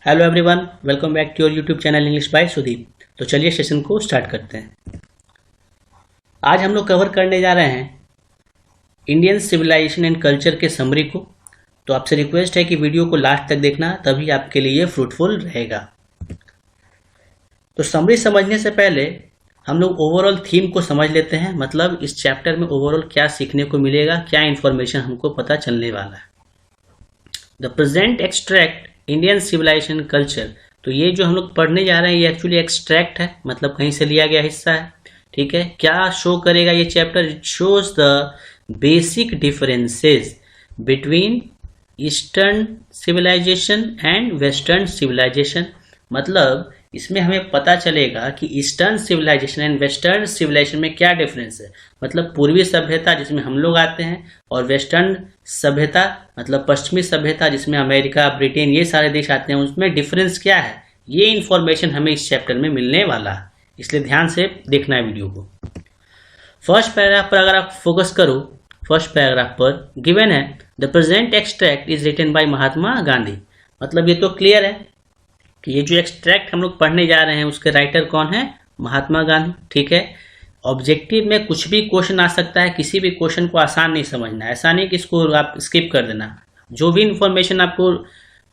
Hello everyone, welcome back to your YouTube channel English by Sudeep. तो चलिए session को start करते हैं। आज हम लोग कवर करने जा रहे हैं इंडियन सिविलाइजेशन एंड कल्चर के समरी को। तो आपसे रिक्वेस्ट है कि वीडियो को लास्ट तक देखना, तभी आपके लिए फ्रूटफुल रहेगा। तो समरी समझने से पहले हम लोग ओवरऑल थीम को समझ लेते हैं, मतलब इस चैप्टर में ओवरऑल क्या सीखने को मिलेगा, क्या इन्फॉर्मेशन हमको पता चलने वाला है। The present extract Indian civilization culture. तो ये जो हम लोग पढ़ने जा रहे हैं ये एक्चुअली एक्सट्रैक्ट है, मतलब कहीं से लिया गया हिस्सा है। ठीक है, क्या शो करेगा ये चैप्टर? It shows the basic differences between eastern civilization and western civilization. मतलब इसमें हमें पता चलेगा कि eastern civilization and western civilization में क्या डिफरेंस है। मतलब पूर्वी सभ्यता जिसमें हम लोग आते हैं, और वेस्टर्न सभ्यता मतलब पश्चिमी सभ्यता जिसमें अमेरिका, ब्रिटेन, ये सारे देश आते हैं, उसमें डिफरेंस क्या है, ये इंफॉर्मेशन हमें इस चैप्टर में मिलने वाला है। इसलिए ध्यान से देखना है वीडियो को। फर्स्ट पैराग्राफ पर अगर आप फोकस करो, फर्स्ट पैराग्राफ पर गिवन है the present extract is written by Mahatma Gandhi. मतलब ये तो क्लियर है कि ये जो एक्सट्रैक्ट हम लोग पढ़ने जा रहे हैं उसके राइटर कौन है? महात्मा गांधी। ठीक है, ऑब्जेक्टिव में कुछ भी क्वेश्चन आ सकता है, किसी भी क्वेश्चन को आसान नहीं समझना, ऐसा नहीं कि इसको आप स्किप कर देना। जो भी इंफॉर्मेशन आपको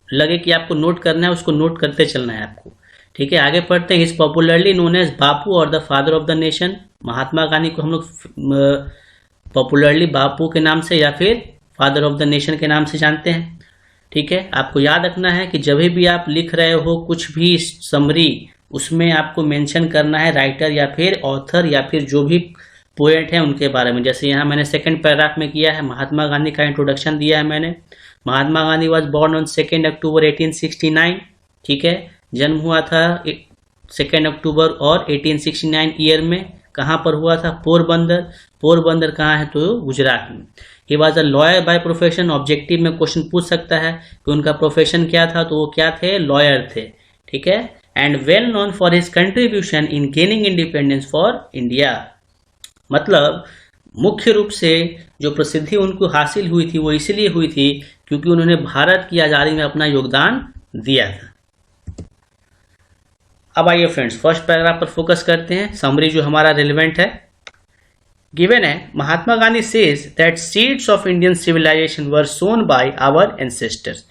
लगे कि आपको नोट करना है उसको नोट करते चलना है आपको। ठीक है, आगे पढ़ते हैं। Is popularly known as Bapu और the father of the nation. Mahatma Gandhi को हम लोग पॉपुलरली बापू के नाम से या फिर फादर ऑफ द नेशन के नाम से जानते हैं। ठीक है, आपको याद रखना है कि जब भी आप लिख रहे हो कुछ भी समरी, उसमें आपको मेंशन करना है राइटर या फिर ऑथर या फिर जो भी पोएट है उनके बारे में। जैसे यहाँ मैंने सेकंड पैराग्राफ में किया है, महात्मा गांधी का इंट्रोडक्शन दिया है मैंने। Mahatma Gandhi was born on 2 अक्टूबर 1869। ठीक है, जन्म हुआ था 2 अक्टूबर और 1869 ईयर में। कहाँ पर हुआ था? पोरबंदर। पोरबंदर कहाँ है? तो गुजरात में। He was a lawyer by profession. Objective में क्वेश्चन पूछ सकता है कि उनका प्रोफेशन क्या था, तो वो क्या थे? लॉयर थे। ठीक है, and well known for his contribution in gaining independence for India. मतलब मुख्य रूप से जो प्रसिद्धि उनको हासिल हुई थी वो इसलिए हुई थी क्योंकि उन्होंने भारत की आज़ादी में अपना योगदान दिया था। अब आइए फ्रेंड्स, फर्स्ट पैराग्राफ पर फोकस करते हैं, समरी जो हमारा रिलेवेंट है। गिवन है Mahatma Gandhi says that seeds of Indian civilisation were sown by our ancestors.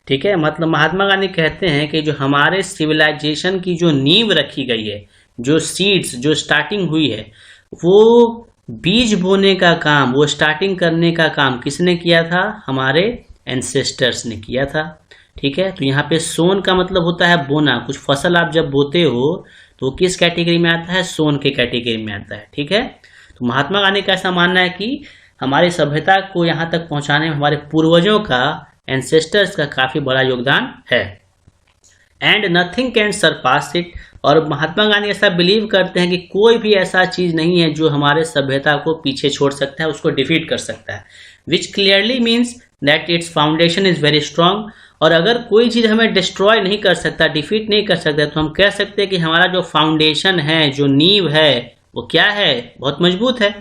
ठीक है, मतलब महात्मा गांधी कहते हैं कि जो हमारे सिविलाइजेशन की जो नींव रखी गई है, जो सीड्स, जो स्टार्टिंग हुई है, वो बीज बोने का काम, वो स्टार्टिंग करने का काम किसने किया था? हमारे एंसेस्टर्स ने किया था। ठीक है, तो यहाँ पे सोन का मतलब होता है बोना। कुछ फसल आप जब बोते हो तो किस कैटेगरी में आता है? सोन के कैटेगरी में आता है। ठीक है, तो महात्मा गांधी का ऐसा मानना है कि हमारी सभ्यता को यहाँ तक पहुँचाने में हमारे पूर्वजों का, एंसेस्टर्स का काफ़ी बड़ा योगदान है। And nothing can Sarpass it. और महात्मा गांधी ऐसा बिलीव करते हैं कि कोई भी ऐसा चीज़ नहीं है जो हमारे सभ्यता को पीछे छोड़ सकता है, उसको डिफीट कर सकता है। विच clearly means that it's foundation is very strong. और अगर कोई चीज़ हमें डिस्ट्रॉय नहीं कर सकता, डिफीट नहीं कर सकता, तो हम कह सकते हैं कि हमारा जो फाउंडेशन है, जो नींव है, वो क्या है? बहुत मजबूत है।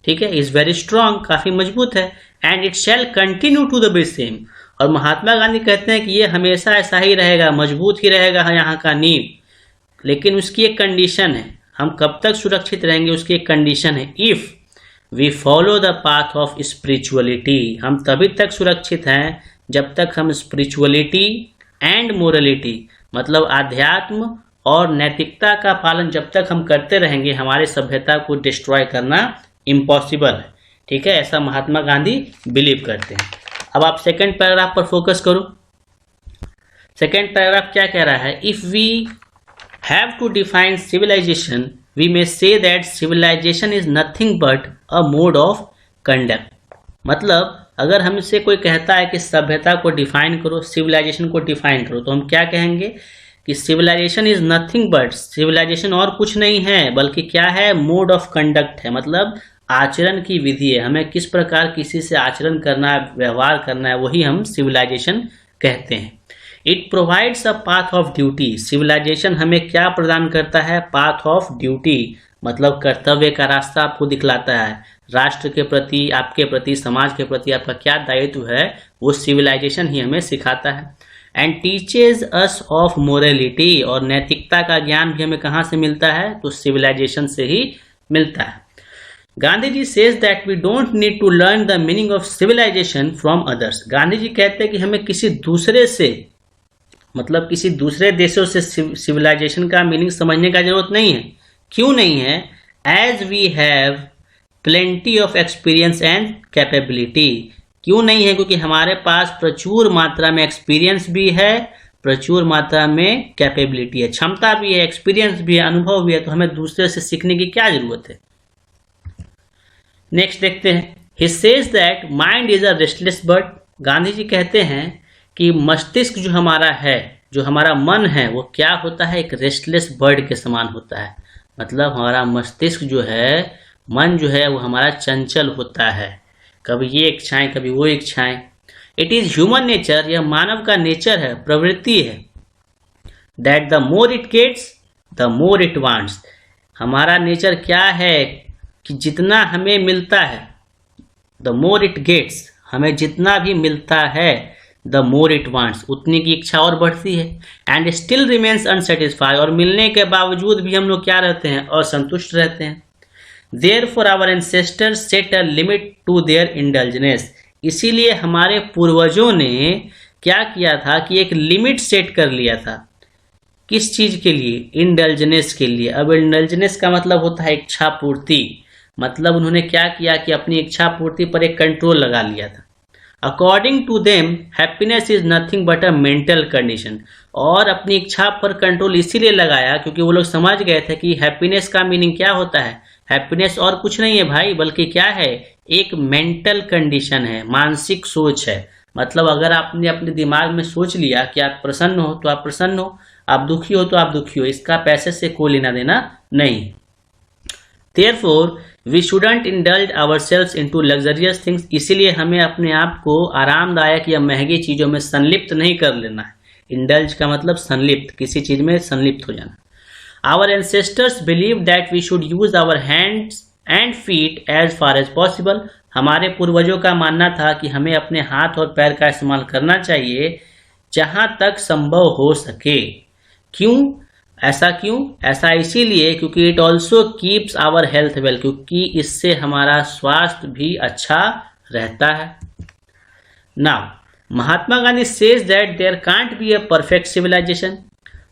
ठीक है, इज वेरी स्ट्रांग, काफ़ी मजबूत है। And it shall continue to the be same. और महात्मा गांधी कहते हैं कि ये हमेशा ऐसा ही रहेगा, मजबूत ही रहेगा यहाँ का नींव। लेकिन उसकी एक कंडीशन है, हम कब तक सुरक्षित रहेंगे उसकी एक कंडीशन है। If we follow the path of spirituality. हम तभी तक सुरक्षित हैं जब तक हम स्पिरिचुअलिटी एंड मोरलिटी, मतलब आध्यात्म और नैतिकता का पालन जब तक हम करते रहेंगे, हमारे सभ्यता को डिस्ट्रॉय करना इम्पॉसिबल है। ठीक है, ऐसा महात्मा गांधी बिलीव करते हैं। अब आप सेकंड पैराग्राफ पर फोकस करो। सेकंड पैराग्राफ क्या कह रहा है? If we have to define civilization we may say that civilization is nothing but a mode of conduct. मतलब अगर हमसे कोई कहता है कि सभ्यता को डिफाइन करो, सिविलाइजेशन को डिफाइन करो, तो हम क्या कहेंगे कि civilization is nothing but, civilization और कुछ नहीं है बल्कि क्या है? मोड ऑफ कंडक्ट है। मतलब आचरण की विधि है, हमें किस प्रकार किसी से आचरण करना है, व्यवहार करना है, वही हम सिविलाइजेशन कहते हैं। It provides a path of duty. Civilization हमें क्या प्रदान करता है? पाथ ऑफ ड्यूटी, मतलब कर्तव्य का रास्ता आपको दिखलाता है। राष्ट्र के प्रति, आपके प्रति, समाज के प्रति आपका क्या दायित्व है, वो सिविलाइजेशन ही हमें सिखाता है। And teaches us of morality, और नैतिकता का ज्ञान भी हमें कहाँ से मिलता है? तो सिविलाइजेशन से ही मिलता है। Gandhi ji says that we don't need to learn the meaning of civilisation from others. Gandhi ji कहते हैं कि हमें किसी दूसरे से, मतलब किसी दूसरे देशों से सिविलाइजेशन का मीनिंग समझने का जरूरत नहीं है। क्यों नहीं है? As we have plenty of experience and capability. क्यों नहीं है? क्योंकि हमारे पास प्रचुर मात्रा में एक्सपीरियंस भी है, प्रचुर मात्रा में कैपेबिलिटी है, क्षमता भी है, एक्सपीरियंस भी है, अनुभव भी है, तो हमें दूसरे से सीखने की क्या जरूरत है। नेक्स्ट देखते हैं। He says that mind is a restless bird. Gandhi ji कहते हैं कि मस्तिष्क जो हमारा है, जो हमारा मन है, वो क्या होता है? एक रेस्टलेस बर्ड के समान होता है। मतलब हमारा मस्तिष्क जो है, मन जो है, वो हमारा चंचल होता है, कभी ये इच्छाएं कभी वो इच्छाएं। इट इज ह्यूमन नेचर, यह मानव का नेचर है, प्रवृत्ति है। That the more it gets the more it wants. हमारा नेचर क्या है कि जितना हमें मिलता है, द मोर इट गेट्स, हमें जितना भी मिलता है, द मोर इट वांट्स, उतनी की इच्छा और बढ़ती है। एंड स्टिल रिमेन्स अनसेटिस्फाइड, और मिलने के बावजूद भी हम लोग क्या रहते हैं? असंतुष्ट रहते हैं। Therefore our ancestors set a limit to their indulgence. इसीलिए हमारे पूर्वजों ने क्या किया था कि एक लिमिट सेट कर लिया था। किस चीज के लिए? इंडल्जेंस के लिए। अब इंडल्जेंस का मतलब होता है इच्छा पूर्ति। मतलब उन्होंने क्या किया कि अपनी इच्छा पूर्ति पर एक कंट्रोल लगा लिया था। According to them happiness is nothing but a mental condition. और अपनी इच्छा पर कंट्रोल इसीलिए लगाया क्योंकि वो लोग समझ गए थे कि हैप्पीनेस का मीनिंग क्या होता है। हैप्पीनेस और कुछ नहीं है भाई, बल्कि क्या है? एक मेंटल कंडीशन है, मानसिक सोच है। मतलब अगर आपने अपने दिमाग में सोच लिया कि आप प्रसन्न हो तो आप प्रसन्न हो, आप दुखी हो तो आप दुखी हो, इसका पैसे से कोई लेना देना नहीं। Therefore, we shouldn't indulge ourselves into luxurious things। इसीलिए हमें अपने आप को आरामदायक या महंगी चीजों में संलिप्त नहीं कर लेना है। इंडल्ज का मतलब संलिप्त, किसी चीज में संलिप्त हो जाना। Our ancestors believed that we should use our hands and feet as far as possible। हमारे पूर्वजों का मानना था कि हमें अपने हाथ और पैर का इस्तेमाल करना चाहिए जहां तक संभव हो सके। क्यों? ऐसा क्यों? ऐसा इसीलिए क्योंकि it also keeps our health well, क्योंकि इससे हमारा स्वास्थ्य भी अच्छा रहता है। Now Mahatma Gandhi says that there can't be a perfect civilization.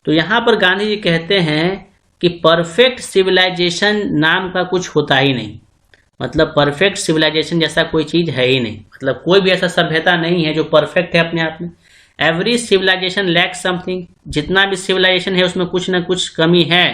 तो यहाँ पर गांधी जी कहते हैं कि परफेक्ट सिविलाइजेशन नाम का कुछ होता ही नहीं। मतलब परफेक्ट सिविलाइजेशन जैसा कोई चीज है ही नहीं। मतलब कोई भी ऐसा सभ्यता नहीं है जो परफेक्ट है अपने आप में। Every civilization lacks something. जितना भी सिविलाइजेशन है उसमें कुछ ना कुछ कमी है।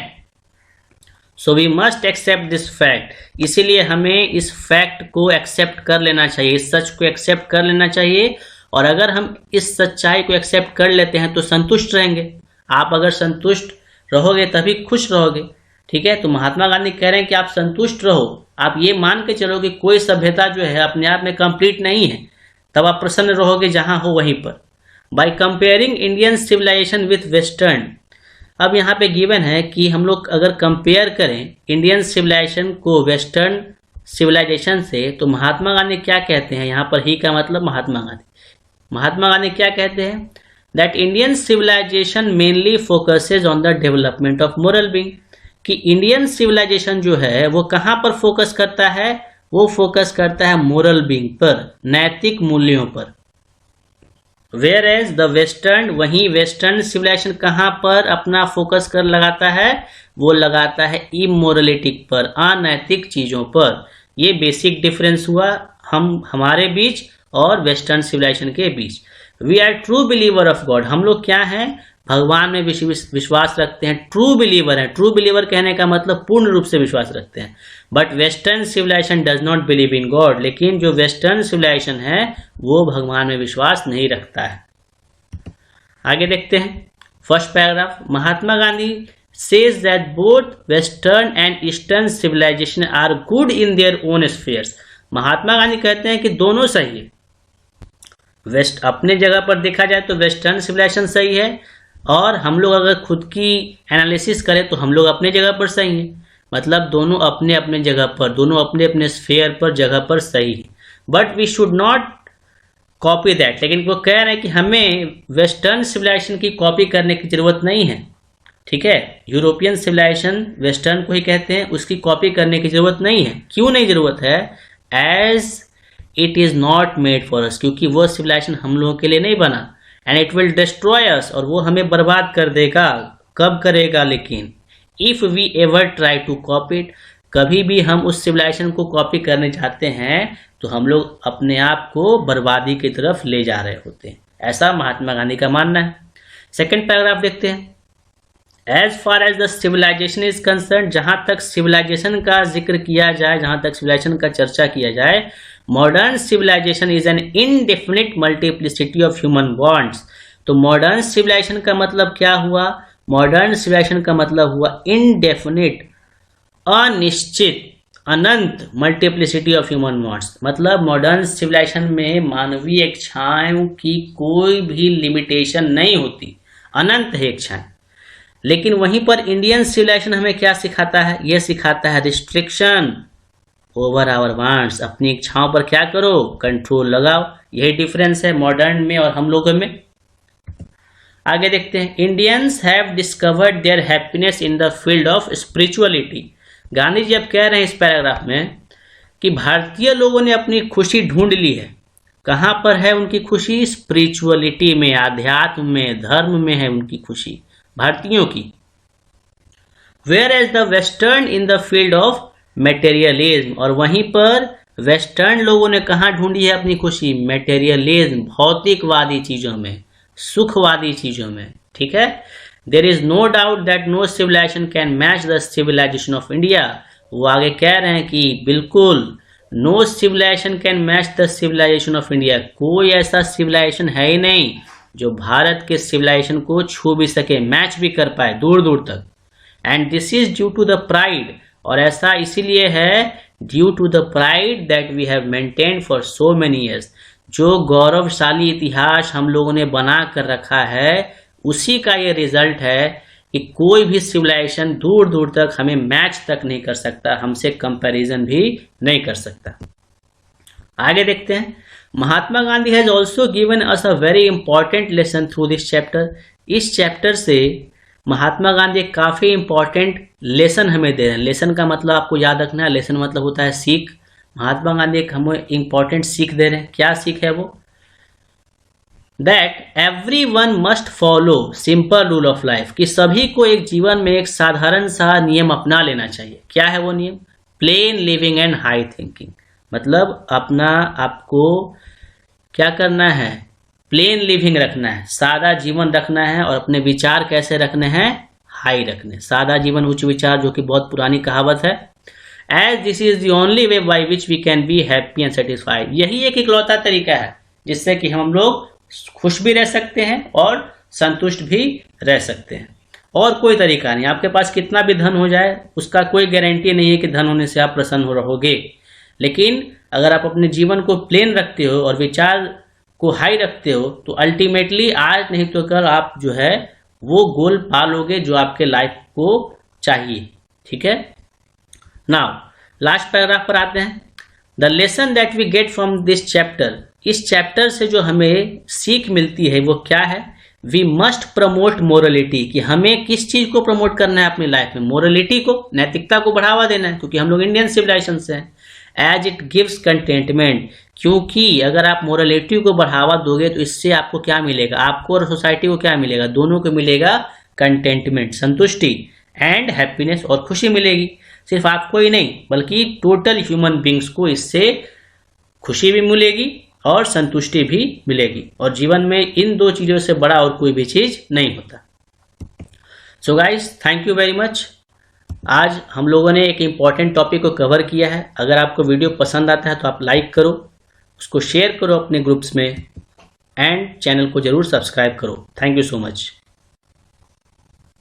So we must accept this fact. इसीलिए हमें इस फैक्ट को एक्सेप्ट कर लेना चाहिए, इस सच को एक्सेप्ट कर लेना चाहिए। और अगर हम इस सच्चाई को एक्सेप्ट कर लेते हैं तो संतुष्ट रहेंगे। आप अगर संतुष्ट रहोगे तभी खुश रहोगे। ठीक है, तो महात्मा गांधी कह रहे हैं कि आप संतुष्ट रहो। आप ये मान के चलो कि कोई सभ्यता जो है अपने आप में कंप्लीट नहीं है, तब आप प्रसन्न रहोगे जहां हो वहीं पर। By comparing Indian civilization with western. अब यहाँ पे गिवन है कि हम लोग अगर कंपेयर करें इंडियन सिविलाइजेशन को वेस्टर्न सिविलाइजेशन से, तो महात्मा गांधी क्या कहते हैं? यहाँ पर ही का मतलब महात्मा गांधी। महात्मा गांधी क्या कहते हैं? That Indian civilization mainly focuses on the development of moral being. कि इंडियन सिविलाइजेशन जो है वो कहाँ पर फोकस करता है? वो फोकस करता है मोरल बीइंग पर, नैतिक मूल्यों पर। वेयर एज द वेस्टर्न, वहीं वेस्टर्न सिविलाइजेशन कहाँ पर अपना फोकस कर लगाता है? वो लगाता है इमोरलिटी पर, अनैतिक चीजों पर। ये बेसिक डिफरेंस हुआ हमारे बीच और वेस्टर्न सिविलाइजेशन के बीच। We are true believer of God. हम लोग क्या हैं? भगवान में विश्वास रखते हैं, ट्रू बिलीवर है। ट्रू बिलीवर कहने का मतलब पूर्ण रूप से विश्वास रखते हैं। But western civilisation does not believe in God. लेकिन जो वेस्टर्न सिविलाइजेशन है वो भगवान में विश्वास नहीं रखता है। आगे देखते हैं first paragraph. Mahatma Gandhi says that both western and eastern civilization are good in their own spheres। Mahatma Gandhi कहते हैं कि दोनों सही है। वेस्ट अपने जगह पर देखा जाए तो वेस्टर्न सिविलाइजेशन सही है, और हम लोग अगर खुद की एनालिसिस करें तो हम लोग अपने जगह पर सही हैं। मतलब दोनों अपने अपने जगह पर, दोनों अपने अपने स्फेयर पर, जगह पर सही है। But we should not copy that, लेकिन वो कह रहे हैं कि हमें वेस्टर्न सिविलाइजेशन की कॉपी करने की जरूरत नहीं है। ठीक है, यूरोपियन सिविलाइजेशन वेस्टर्न को ही कहते हैं, उसकी कॉपी करने की जरूरत नहीं है। क्यों नहीं जरूरत है? As it is not made for us, क्योंकि वो सिविलाइजेशन हम लोगों के लिए नहीं बना। And it will destroy us, और वो हमें बर्बाद कर देगा। कब करेगा? लेकिन if we ever try to copy it, कभी भी हम उस सिविलाइजेशन को कॉपी करने जाते हैं तो हम लोग अपने आप को बर्बादी की तरफ ले जा रहे होते हैं। ऐसा महात्मा गांधी का मानना है। सेकंड पैराग्राफ देखते हैं। As far as the civilization is concern, जहां तक सिविलाइजेशन का जिक्र किया जाए, जहां तक सिविलाइजेशन का चर्चा किया जाए, modern civilization is an indefinite multiplicity of human bonds. तो मॉडर्न सिविलाइजेशन का मतलब क्या हुआ? मॉडर्न सिविलाइजेशन का मतलब हुआ इनडेफिनिट, अनिश्चित, अनंत मल्टीप्लिसिटी ऑफ ह्यूमन बॉन्ड्स। मतलब मॉडर्न सिविलाइजेशन में मानवीय इच्छाओं की कोई भी लिमिटेशन नहीं होती, अनंत है इच्छाएं। लेकिन वहीं पर इंडियन सिविलाइजेशन हमें क्या सिखाता है? यह सिखाता है रिस्ट्रिक्शन ओवर आवर वांट्स। अपनी इच्छाओं पर क्या करो? कंट्रोल लगाओ। यही डिफरेंस है मॉडर्न में और हम लोगों में। आगे देखते हैं। Indians have discovered their happiness in the field of spirituality. Gandhi ji अब कह रहे हैं इस पैराग्राफ में कि भारतीय लोगों ने अपनी खुशी ढूंढ ली है। कहां पर है उनकी खुशी? स्पिरिचुअलिटी में, आध्यात्म में, धर्म में है उनकी खुशी भारतीयों की। Whereas the western in the field of materialism, और वहीं पर वेस्टर्न लोगों ने कहां ढूंढी है अपनी खुशी? मेटेरियलिज्म, भौतिकवादी चीजों में, सुखवादी चीजों में। ठीक है। There is no doubt that no civilization can match the civilization of India. वो आगे कह रहे हैं कि बिल्कुल no civilization can match the civilization of India. कोई ऐसा सिविलाइजेशन है ही नहीं जो भारत के सिविलाइजेशन को छू भी सके, मैच भी कर पाए दूर दूर तक। And this is due to the pride, और ऐसा इसीलिए है due to the pride that we have maintained for so many years. जो गौरवशाली इतिहास हम लोगों ने बना कर रखा है, उसी का ये रिजल्ट है कि कोई भी सिविलाइजेशन दूर दूर तक हमें मैच तक नहीं कर सकता, हमसे कंपैरिजन भी नहीं कर सकता। आगे देखते हैं। Mahatma Gandhi has also given us a very important lesson through this chapter. इस चैप्टर से महात्मा गांधी एक काफी इंपॉर्टेंट लेसन हमें दे रहे हैं। लेसन का मतलब आपको याद रखना है, लेसन मतलब होता है सीख। महात्मा गांधी एक हमें इंपॉर्टेंट सीख दे रहे हैं। क्या सीख है वो? That every one must follow simple rule of life, कि सभी को एक जीवन में एक साधारण सा नियम अपना लेना चाहिए। क्या है वो नियम? Plane living and high thinking. मतलब अपना आपको क्या करना है? प्लेन लिविंग रखना है, सादा जीवन रखना है, और अपने विचार कैसे रखने हैं? हाई रखने। सादा जीवन उच्च विचार, जो कि बहुत पुरानी कहावत है। As this is the only way by which we can be happy and satisfied. यही एक इकलौता तरीका है जिससे कि हम लोग खुश भी रह सकते हैं और संतुष्ट भी रह सकते हैं। और कोई तरीका नहीं। आपके पास कितना भी धन हो जाए, उसका कोई गारंटी नहीं है कि धन होने से आप प्रसन्न हो रहोगे। लेकिन अगर आप अपने जीवन को प्लेन रखते हो और विचार को हाई रखते हो, तो अल्टीमेटली आज नहीं तो कल आप जो है वो गोल पा लोगे जो आपके लाइफ को चाहिए। ठीक है। नाउ लास्ट पैराग्राफ पर आते हैं। The lesson that we get from this chapter. इस चैप्टर से जो हमें सीख मिलती है वो क्या है? वी मस्ट प्रमोट मोरलिटी, कि हमें किस चीज को प्रमोट करना है अपनी लाइफ में? मोरलिटी को, नैतिकता को बढ़ावा देना है, क्योंकि हम लोग इंडियन सिविलाइजेशन से हैं। एज इट गिव्स कंटेंटमेंट, क्योंकि अगर आप मोरलिटी को बढ़ावा दोगे तो इससे आपको क्या मिलेगा? आपको और सोसाइटी को क्या मिलेगा? दोनों को मिलेगा कंटेंटमेंट, संतुष्टि, एंड हैप्पीनेस, और खुशी मिलेगी। सिर्फ आपको ही नहीं बल्कि टोटल ह्यूमन बींग्स को इससे खुशी भी मिलेगी और संतुष्टि भी मिलेगी। और जीवन में इन दो चीजों से बड़ा और कोई भी चीज नहीं होता। So guys, thank you very much. आज हम लोगों ने एक इम्पॉर्टेंट टॉपिक को कवर किया है। अगर आपको वीडियो पसंद आता है तो आप लाइक करो, उसको शेयर करो अपने ग्रुप्स में, एंड चैनल को जरूर सब्सक्राइब करो। Thank you so much.